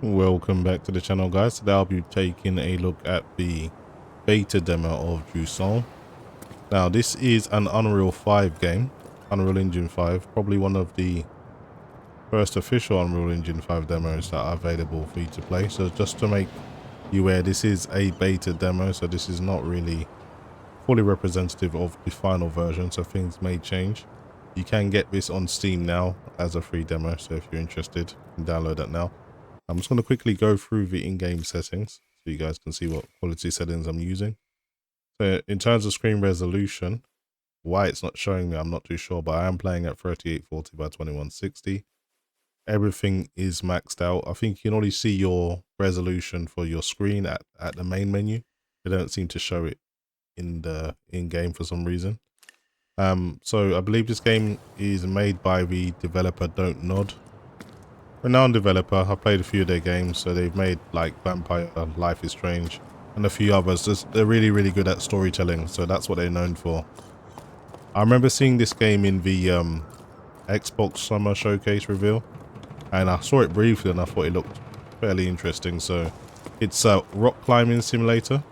Welcome back to the channel, guys. Today I'll be taking a look at the beta demo of Jusant. Now this is an Unreal 5 game, Unreal Engine 5, probably one of the first official Unreal Engine 5 demos that are available for you to play. So just to make you aware, this is a beta demo, so this is not really fully representative of the final version, so things may change. You can get this on Steam now as a free demo, so if you're interested, you can download that now. I'm just going to quickly go through the in-game settings so you guys can see what quality settings I'm using. So in terms of screen resolution, why it's not showing me, I'm not too sure, but I am playing at 3840 by 2160. Everything is maxed out. I think you can only see your resolution for your screen at the main menu. They don't seem to show it in the in-game for some reason. So I believe this game is made by the developer Don't Nod. Renowned developer. I've played a few of their games, so they've made like Vampire, Life is Strange, and a few others. They're really good at storytelling, so that's what they're known for. I remember seeing this game in the Xbox Summer Showcase reveal, and I saw it briefly and I thought it looked fairly interesting. So it's a rock climbing simulator,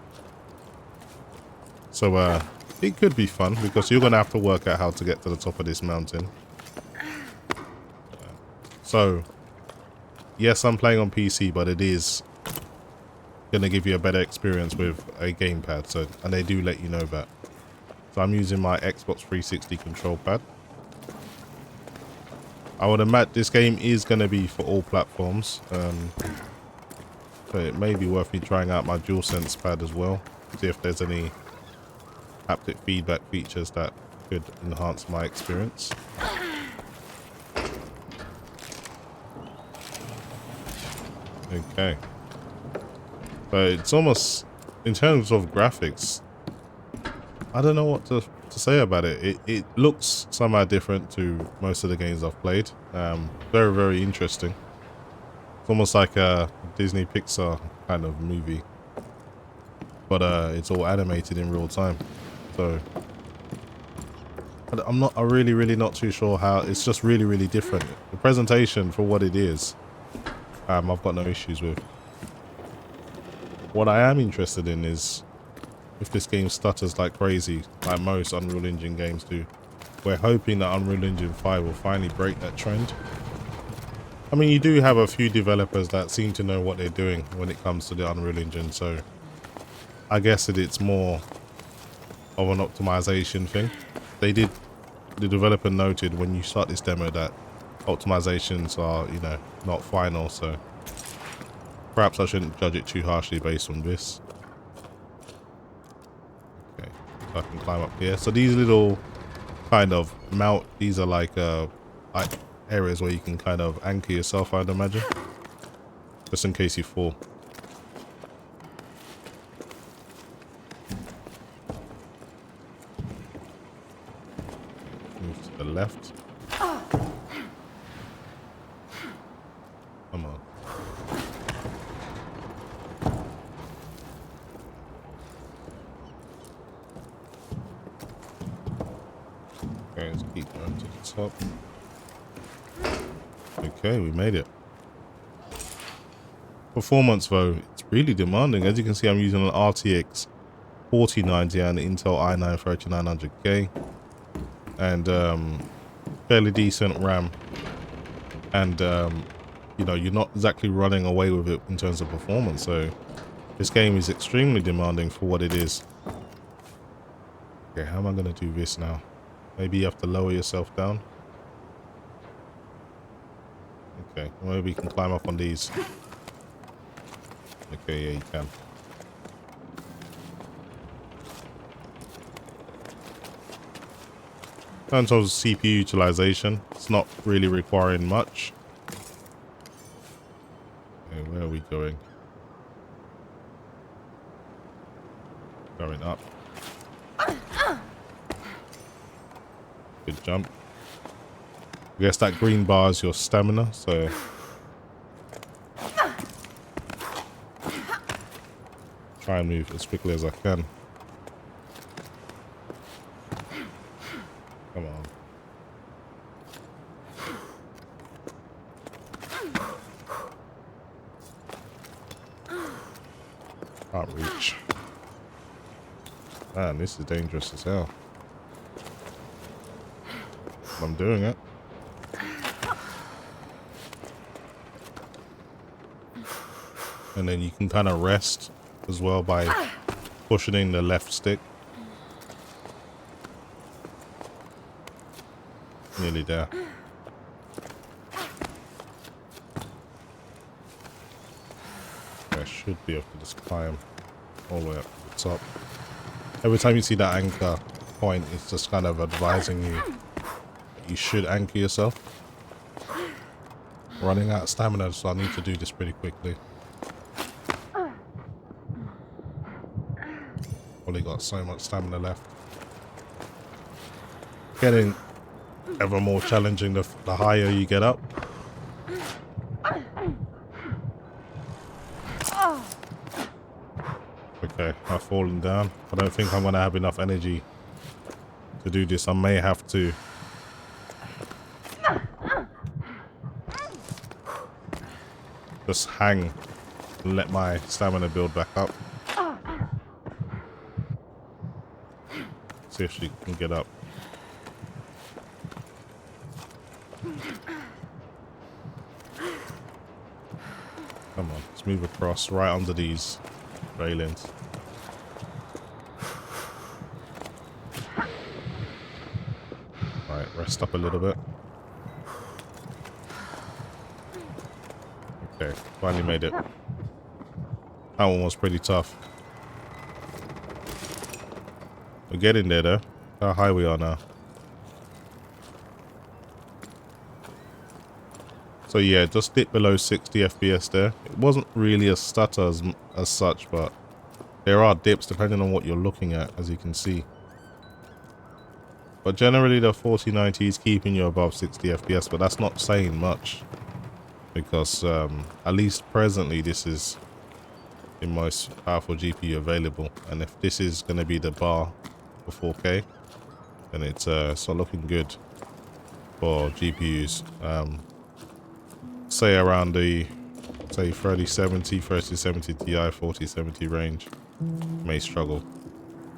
so it could be fun because you're gonna have to work out how to get to the top of this mountain. So yes, I'm playing on PC, but it is going to give you a better experience with a gamepad. So, and they do let you know that. So I'm using my Xbox 360 control pad. I would imagine this game is going to be for all platforms. So it may be worth me trying out my DualSense pad as well. See if there's any haptic feedback features that could enhance my experience. Okay. But it's almost, in terms of graphics, I don't know what to say about it. It looks somehow different to most of the games I've played. Very interesting. It's almost like a Disney Pixar kind of movie, but it's all animated in real time. So I'm really not too sure how. It's just really different. The presentation for what it is, I've got no issues with. What I am interested in is if this game stutters like crazy, like most Unreal Engine games do. We're hoping that Unreal Engine 5 will finally break that trend. I mean, you do have a few developers that seem to know what they're doing when it comes to the Unreal Engine, so I guess it's more of an optimization thing. The developer noted when you start this demo that optimizations are, you know, not final, so perhaps I shouldn't judge it too harshly based on this. Okay, so I can climb up here. So these little kind of these are like areas where you can kind of anchor yourself, I'd imagine, just in case you fall. Move to the left. Come on. Okay, let's keep going to the top. Okay, we made it. Performance though, it's really demanding. As you can see, I'm using an RTX 4090 and an Intel i9 3900K, and fairly decent RAM. And you know, you're not exactly running away with it in terms of performance. So this game is extremely demanding for what it is. Okay, how am I going to do this now? Maybe you have to lower yourself down. Okay, maybe you can climb up on these. Okay, yeah, you can. In terms of CPU utilization, it's not really requiring much. Okay, where are we going? Going up. Good jump. I guess that green bar is your stamina, so try and move as quickly as I can. Come on. Man, this is dangerous as hell. I'm doing it. And then you can kind of rest as well by pushing the left stick. Nearly there. I should be able to just climb all the way up to the top. Every time you see that anchor point, it's just kind of advising you that you should anchor yourself. Running out of stamina, so I need to do this pretty quickly. Only got so much stamina left. Getting ever more challenging the higher you get up. Okay, I've fallen down. I don't think I'm gonna have enough energy to do this. I may have to just hang and let my stamina build back up. See if she can get up. Come on, let's move across right under these railings. Right, rest up a little bit. Okay, finally made it. That one was pretty tough. We're getting there though. How high we are now. So yeah, just dipped below 60 FPS there. It wasn't really a stutter as such, but there are dips depending on what you're looking at, as you can see. But generally the 4090 is keeping you above 60 FPS, but that's not saying much. Because at least presently this is the most powerful GPU available. And if this is going to be the bar for 4K, then it's not looking good for GPUs. Say around the 3070 Ti, 4070 range may struggle.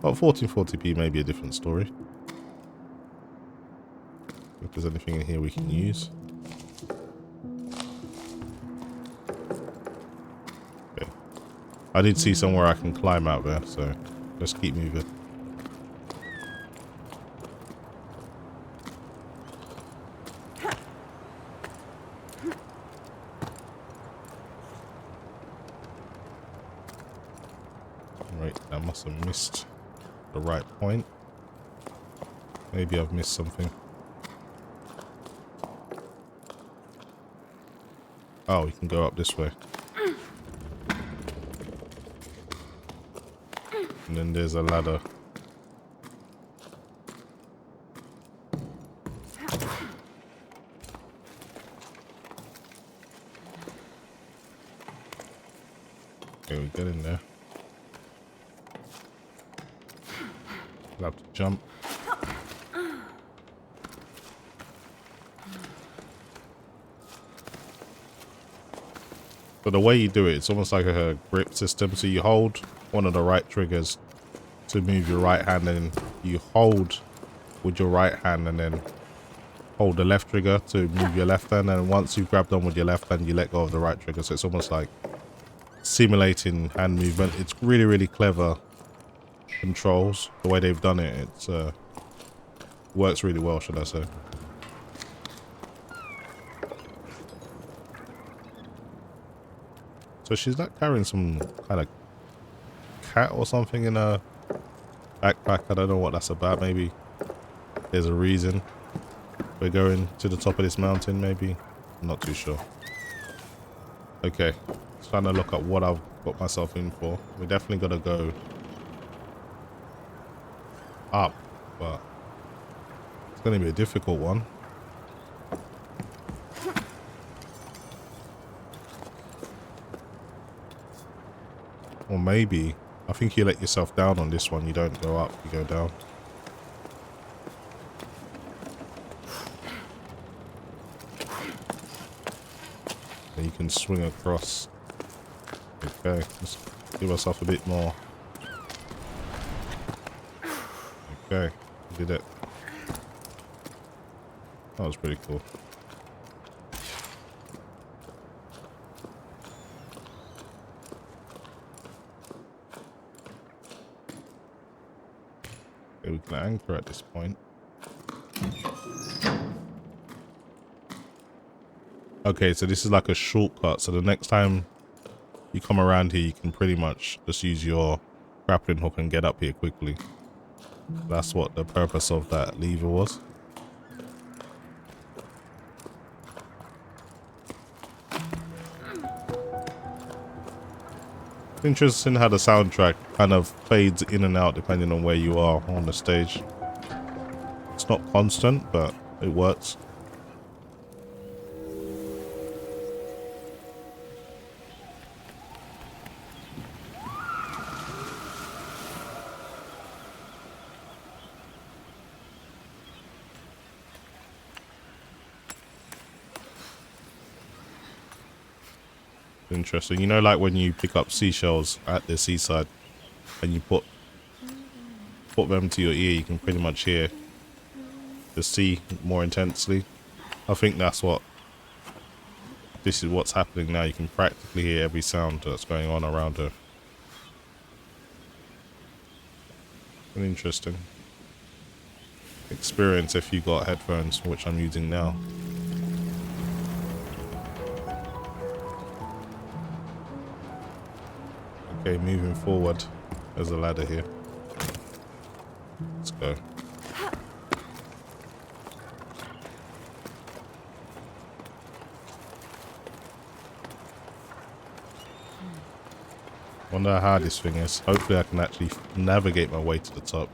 But 1440p may be a different story. If there's anything in here we can use. Okay. I did see somewhere I can climb out there, so let's keep moving. I must have missed the right point. Maybe I've missed something. Oh, we can go up this way. And then there's a ladder. Okay, we get in there. We'll have to jump. So the way you do it, it's almost like a grip system. So you hold one of the right triggers to move your right hand, and you hold with your right hand and then hold the left trigger to move your left hand. And once you've grabbed on with your left hand, you let go of the right trigger. So it's almost like simulating hand movement. It's really, really clever controls. The way they've done it, it's works really well, should I say. So she's not carrying some kind of cat or something in a backpack. I don't know what that's about. Maybe there's a reason we're going to the top of this mountain, maybe. I'm not too sure. Okay, trying to look at what I've got myself in for. We definitely got to go up, but it's going to be a difficult one. Or maybe, I think you let yourself down on this one. You don't go up, you go down. And you can swing across. Okay, let's give ourselves a bit more Okay, did it. That was pretty cool. Okay, we can anchor at this point. Okay, so this is like a shortcut. So the next time you come around here, you can pretty much just use your grappling hook and get up here quickly. That's what the purpose of that lever was. It's interesting how the soundtrack kind of fades in and out depending on where you are on the stage. It's not constant, but it works. Interesting. You know, like when you pick up seashells at the seaside and you put them to your ear, you can pretty much hear the sea more intensely. I think that's what this is what's happening now. You can practically hear every sound that's going on around her. An interesting experience if you got headphones, which I'm using now. Okay, moving forward. There's a ladder here. Let's go. Wonder how hard this thing is. Hopefully I can actually navigate my way to the top.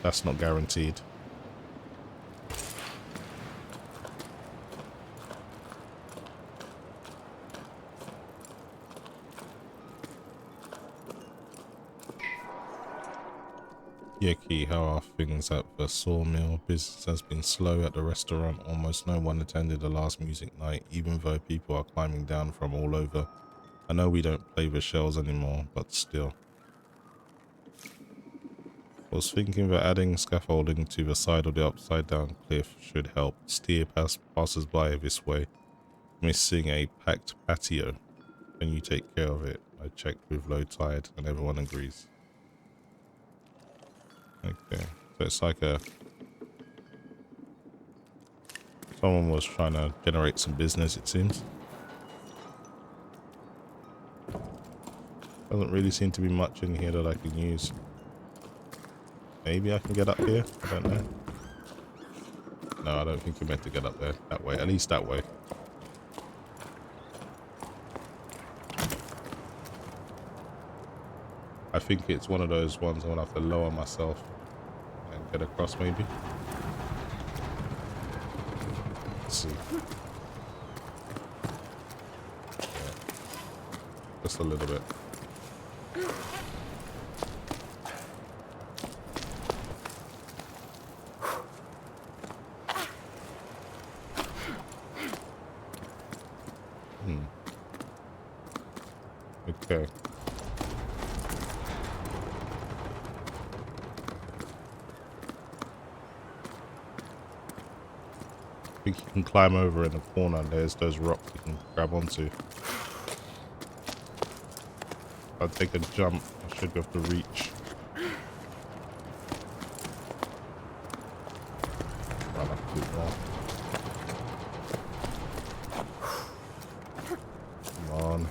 That's not guaranteed. Yucky, how are things at the sawmill? Business has been slow at the restaurant. Almost no one attended the last music night, even though people are climbing down from all over. I know we don't play the shells anymore, but still. I was thinking that adding scaffolding to the side of the upside down cliff should help steer passers by this way. Missing a packed patio. Can you take care of it? I checked with low tide and everyone agrees. Okay, so it's like someone was trying to generate some business, it seems. Doesn't really seem to be much in here that I can use. Maybe I can get up here? I don't know. No, I don't think you're meant to get up there that way, at least that way. I think it's one of those ones I'm gonna have to lower myself and get across maybe. Let's see. Yeah. Just a little bit. Okay. I think you can climb over in the corner and there's those rocks you can grab onto. If I take a jump, I should be able to reach. I'll have to do more. Come on.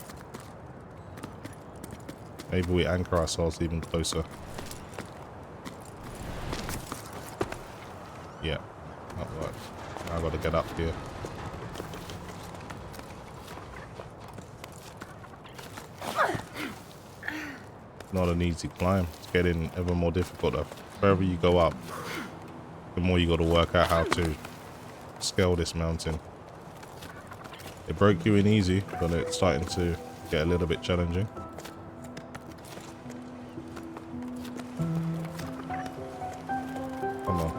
Maybe we anchor ourselves even closer. Yeah, that works. Now I've got to get up here. Not an easy climb. It's getting ever more difficult. The further you go up, the more you got to work out how to scale this mountain. It broke you in easy, but it's starting to get a little bit challenging. Come on,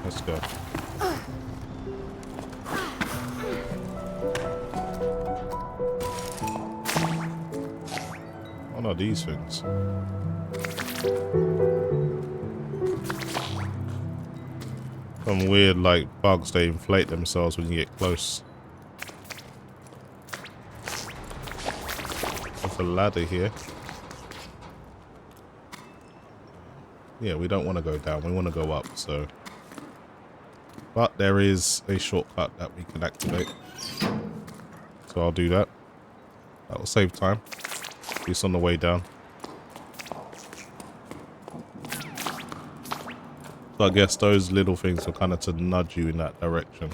let's go. What are these things? Some weird like bugs, they inflate themselves when you get close. There's a ladder here. Yeah, we don't want to go down, we want to go up, so. But there is a shortcut that we can activate. So I'll do that. That will save time. At least on the way down. So I guess those little things are kind of to nudge you in that direction.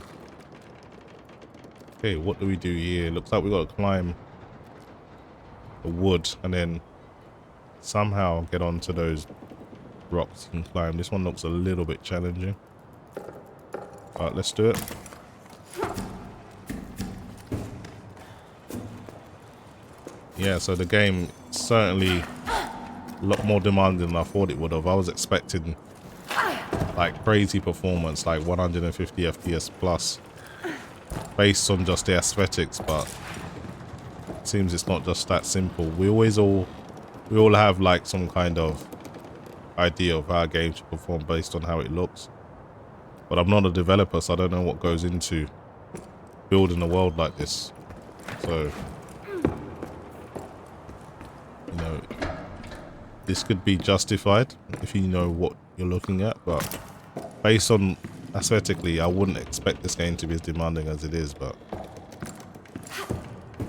Okay, what do we do here? Looks like we got to climb the wood and then somehow get onto those rocks and climb. This one looks a little bit challenging. Alright, let's do it. Yeah, so the game certainly a lot more demanding than I thought it would have. I was expecting like crazy performance, like 150 FPS plus, based on just the aesthetics, but it seems it's not just that simple. We all have like some kind of idea of how a game should perform based on how it looks. But I'm not a developer, so I don't know what goes into building a world like this. So, you know, this could be justified if you know what you're looking at, but based on aesthetically, I wouldn't expect this game to be as demanding as it is, but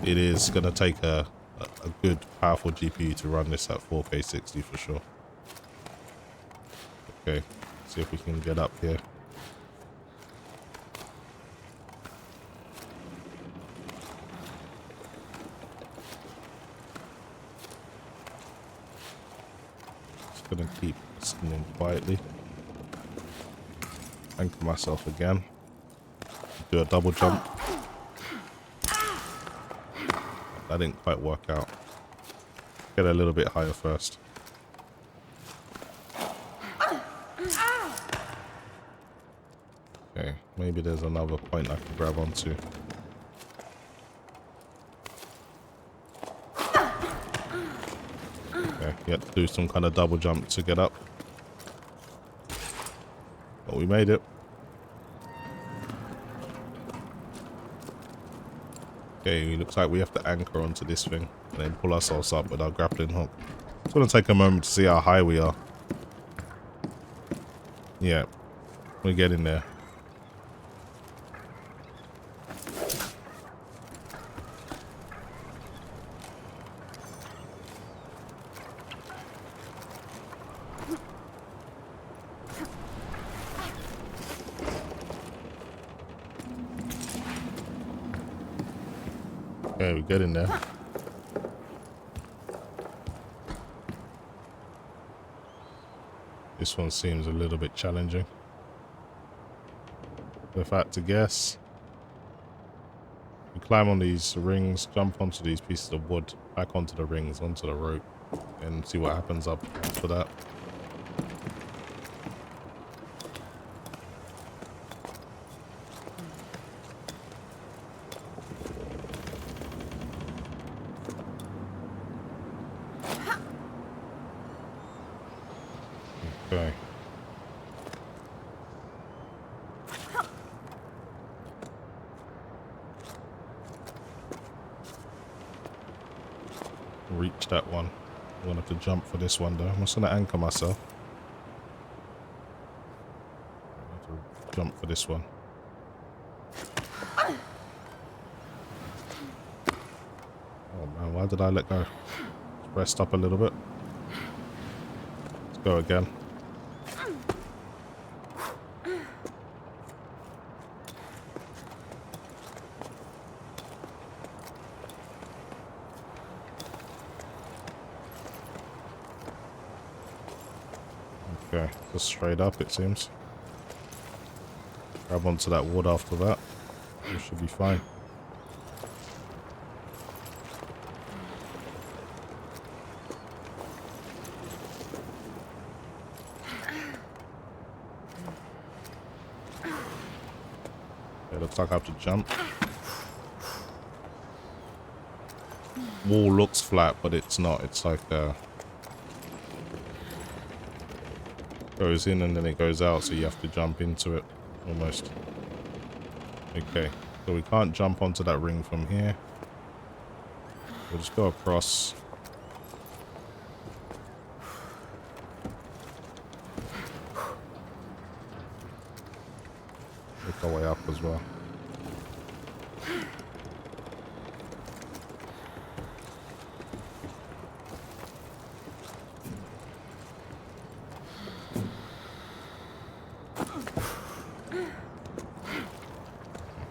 it is going to take a good, powerful GPU to run this at 4K 60 for sure. Okay, see if we can get up here. Just gonna keep skinning quietly. Anchor myself again. Do a double jump. That didn't quite work out. Get a little bit higher first. Okay, maybe there's another point I can grab onto. Okay, you have to do some kind of double jump to get up. But we made it. Okay, it looks like we have to anchor onto this thing and then pull ourselves up with our grappling hook. It's gonna take a moment to see how high we are. Yeah, we're getting there. Okay, we're getting there. This one seems a little bit challenging. If I had to guess, you climb on these rings, jump onto these pieces of wood, back onto the rings, onto the rope, and see what happens up after that. Okay. Reach that one. I'm gonna have to jump for this one though. I'm just gonna anchor myself. I have to jump for this one. Oh man, why did I let go? Just rest up a little bit. Let's go again. Okay, just straight up it seems. Grab onto that wood after that. We should be fine. It looks like I have to jump. Wall looks flat, but it's not. It's like goes in and then it goes out, so you have to jump into it. Almost. Okay, so we can't jump onto that ring from here. We'll just go across. Make our way up as well.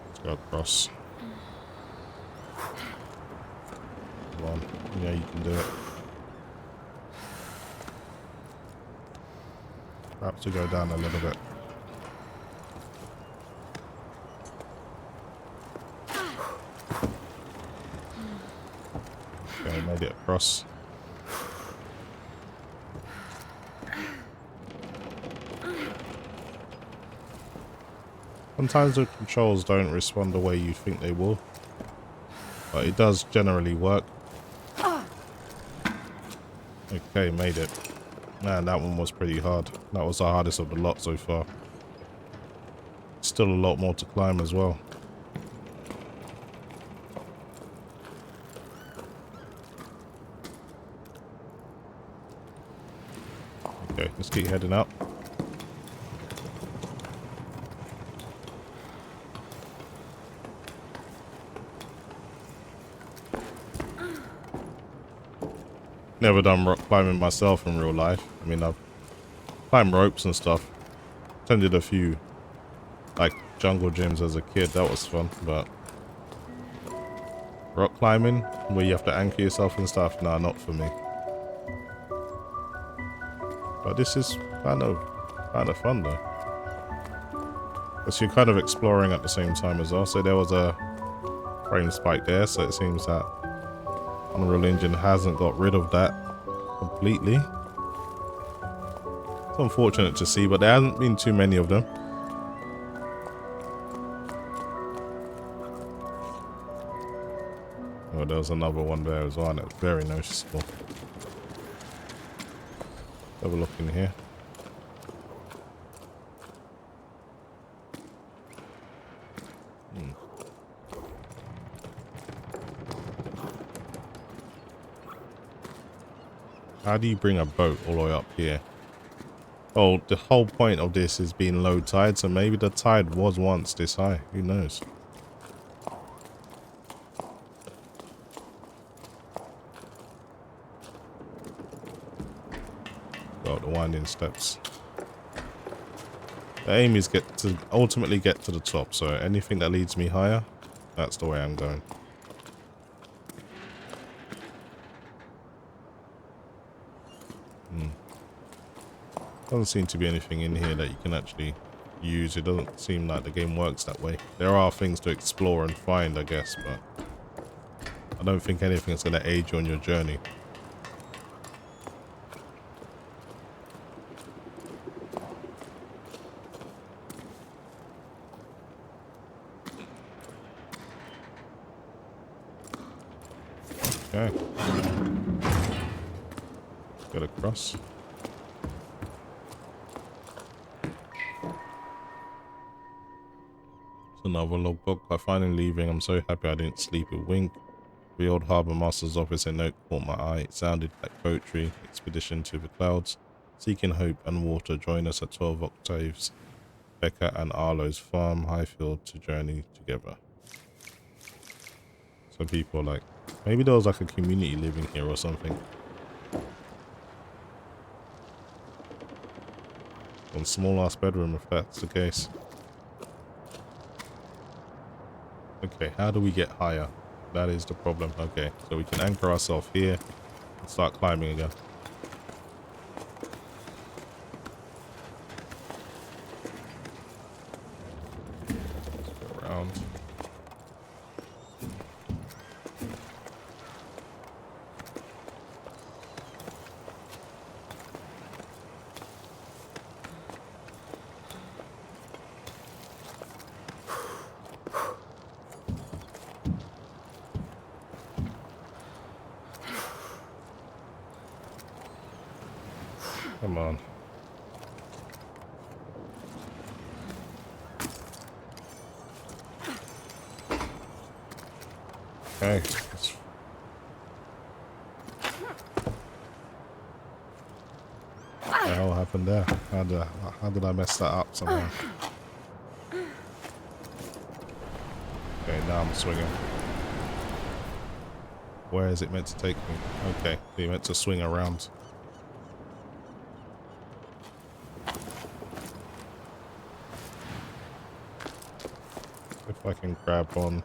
Let's go across. Come on. Yeah, you can do it. Perhaps to go down a little bit. Okay, made it across. Sometimes the controls don't respond the way you think they will, but it does generally work. Okay, made it. Man, that one was pretty hard. That was the hardest of the lot so far. Still a lot more to climb as well. Okay, let's keep heading up. Never done rock climbing myself in real life. I mean, I've climbed ropes and stuff. Attended a few, like, jungle gyms as a kid. That was fun, but rock climbing, where you have to anchor yourself and stuff, nah, not for me. But this is kind of fun though. Because you're kind of exploring at the same time as well. So there was a frame spike there, so it seems that Unreal Engine hasn't got rid of that completely. It's unfortunate to see, but there hasn't been too many of them. Oh, there was another one there as well, and it's very noticeable. Have a look in here. How do you bring a boat all the way up here? Oh, the whole point of this is being low tide, so maybe the tide was once this high. Who knows? Well, the winding steps. The aim is ultimately get to the top, so anything that leads me higher, that's the way I'm going. Doesn't seem to be anything in here that you can actually use. It doesn't seem like the game works that way. There are things to explore and find, I guess, but I don't think anything's going to aid you on your journey. Okay. Get across. Another logbook. By finally leaving, I'm so happy I didn't sleep a wink. The old harbour master's office and note caught my eye. It sounded like poetry. Expedition to the clouds. Seeking hope and water. Join us at 12 octaves. Becca and Arlo's farm. Highfield to journey together. So people like, maybe there was like a community living here or something. One small ass bedroom if that's the case. Okay, how do we get higher? That is the problem. Okay, so we can anchor ourselves here and start climbing again. Let's go around. Come on. Okay. What the hell happened there? How did I mess that up somehow? Okay, now I'm swinging. Where is it meant to take me? Okay, you're meant to swing around. If I can grab on,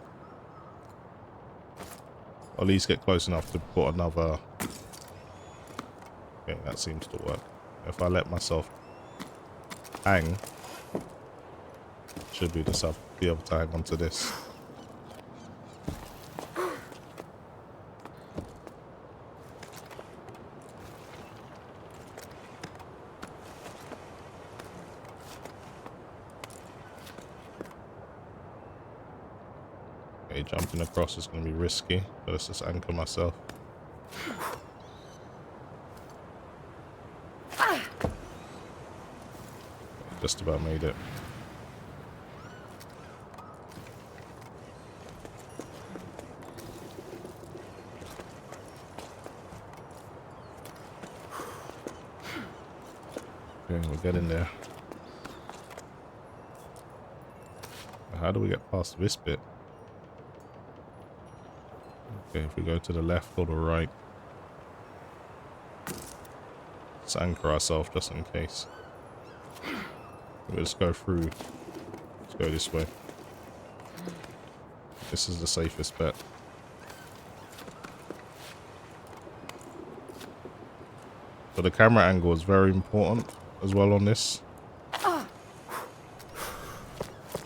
or at least get close enough to put another. Okay, that seems to work. If I let myself hang, should be be able to hang onto this. Okay, jumping across is going to be risky, but let's just anchor myself. Just about made it. Okay, we're getting there. How do we get past this bit? Okay, if we go to the left or the right, let's anchor ourselves just in case. We'll just go through. Let's go this way. This is the safest bet. But the camera angle is very important as well on this. Man,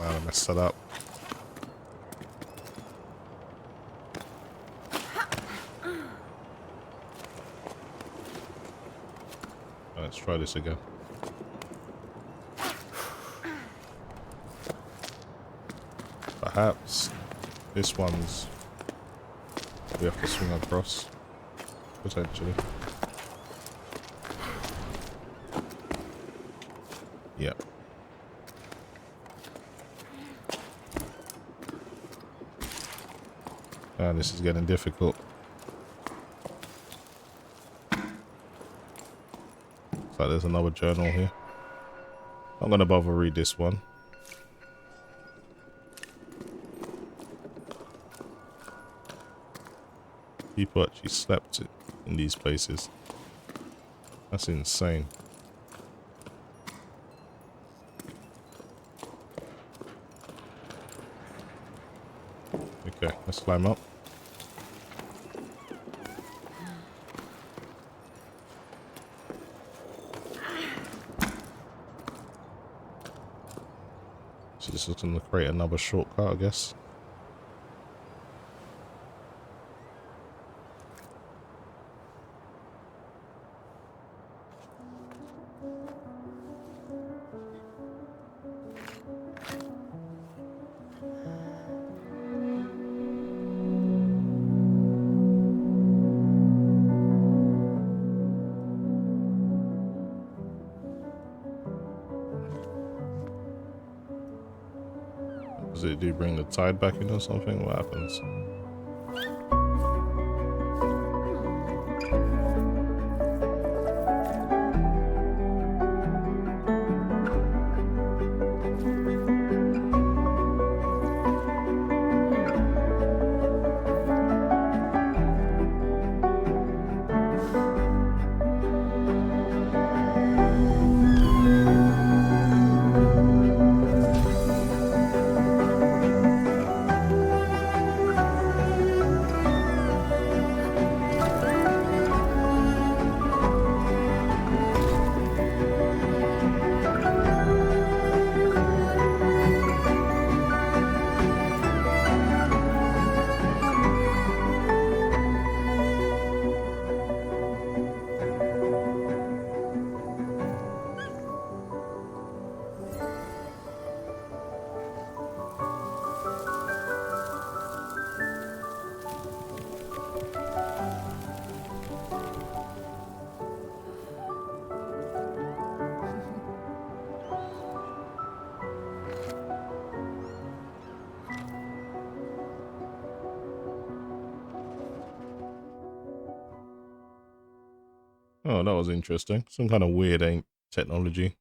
I messed that up. Let's try this again. Perhaps this one's we have to swing across, potentially. Yep. And this is getting difficult. Looks like there's another journal here. I'm gonna bother read this one. People actually slept in these places. That's insane. Okay, let's climb up. So this is going to create another shortcut, I guess. Does it do bring the tide back in or something? What happens? Oh, that was interesting. Some kind of weird ain't technology.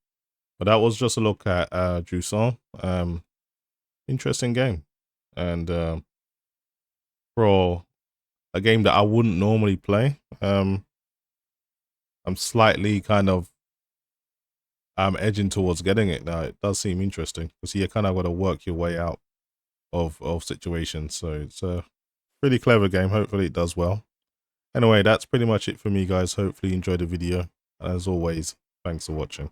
But that was just a look at Jusant. Interesting game. And for a game that I wouldn't normally play, I'm slightly kind of edging towards getting it now. It does seem interesting because you kind of got to work your way out of situations. So it's a pretty clever game. Hopefully it does well. Anyway, that's pretty much it for me, guys. Hopefully you enjoyed the video. And as always, thanks for watching.